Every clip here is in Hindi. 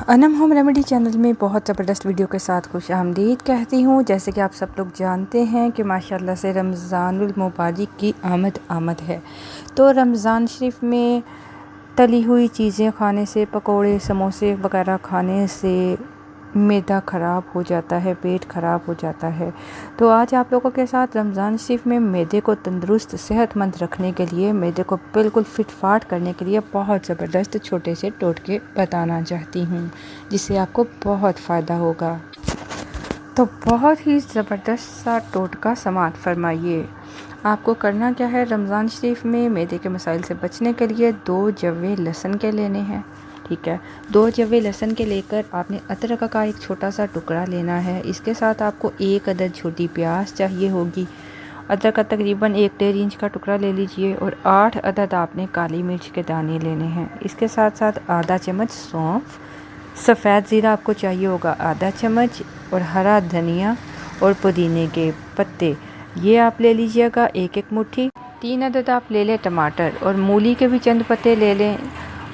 अनम होम रेमेडी चैनल में बहुत ज़बरदस्त वीडियो के साथ खुश आमदीद कहती हूँ। जैसे कि आप सब लोग जानते हैं कि माशाल्लाह से रमज़ानुल मुबारक की आमद है। तो रमज़ान शरीफ में तली हुई चीज़ें खाने से, पकोड़े समोसे वगैरह खाने से मैदा ख़राब हो जाता है, पेट ख़राब हो जाता है। तो आज आप लोगों के साथ रमज़ान शरीफ में मैदे को तंदुरुस्त सेहतमंद रखने के लिए, मैदे को बिल्कुल फिट फाट करने के लिए बहुत ज़बरदस्त छोटे से टोटके बताना चाहती हूँ, जिससे आपको बहुत फ़ायदा होगा। तो बहुत ही ज़बरदस्त सा टोटका समाअत फरमाइए। आपको करना क्या है, रमज़ान शरीफ में मैदे के मसाइल से बचने के लिए 2 जवे लहसुन के लेने हैं। ठीक है, 2 जवे लहसुन के लेकर आपने अदरक का एक छोटा सा टुकड़ा लेना है। इसके साथ आपको 1 अदद छोटी प्याज चाहिए होगी। अदरक का तकरीबन 1-1.5 इंच का टुकड़ा ले लीजिए और 8 अदद आपने काली मिर्च के दाने लेने हैं। इसके साथ साथ आधा चम्मच सौंफ, सफ़ेद ज़ीरा आपको चाहिए होगा आधा चम्मच, और हरा धनिया और पुदीने के पत्ते ये आप ले लीजिएगा 1-1 मुट्ठी। 3 अदद आप ले लें टमाटर, और मूली के भी चंद पत्ते ले लें।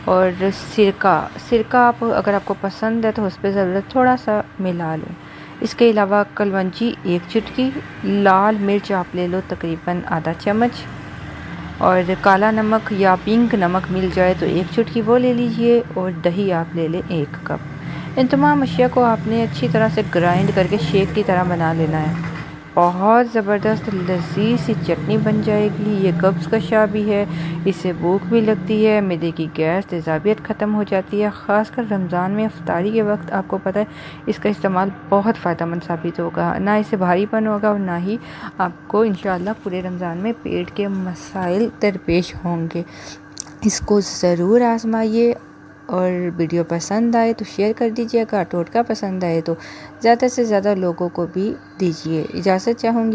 और सिरका आप अगर आपको पसंद है तो उस पर ज़रूरत थोड़ा सा मिला लें। इसके अलावा कलवंजी 1 चुटकी, लाल मिर्च आप ले लो तकरीबन आधा चम्मच, और काला नमक या पिंक नमक मिल जाए तो 1 चुटकी वो ले लीजिए, और दही आप ले लें 1 कप। इन तमाम अशिया को आपने अच्छी तरह से ग्राइंड करके शेक की तरह बना लेना है। बहुत ज़बरदस्त लज़ीज़ सी चटनी बन जाएगी। ये कब्ज़ का शा भी है, इससे भूख भी लगती है, मैदे की गैस तेज़ाबियत ख़त्म हो जाती है। ख़ासकर रमज़ान में इफ्तारी के वक्त आपको पता है इसका इस्तेमाल बहुत फ़ायदेमंद साबित होगा। ना इससे भारीपन होगा और ना ही आपको इंशाअल्लाह पूरे रमज़ान में पेट के मसाइल दरपेश होंगे। इसको ज़रूर आज़माइए, और वीडियो पसंद आए तो शेयर कर दीजिएगा, टोटका पसंद आए तो ज़्यादा से ज़्यादा लोगों को भी दीजिए। इजाज़त चाहूँगी।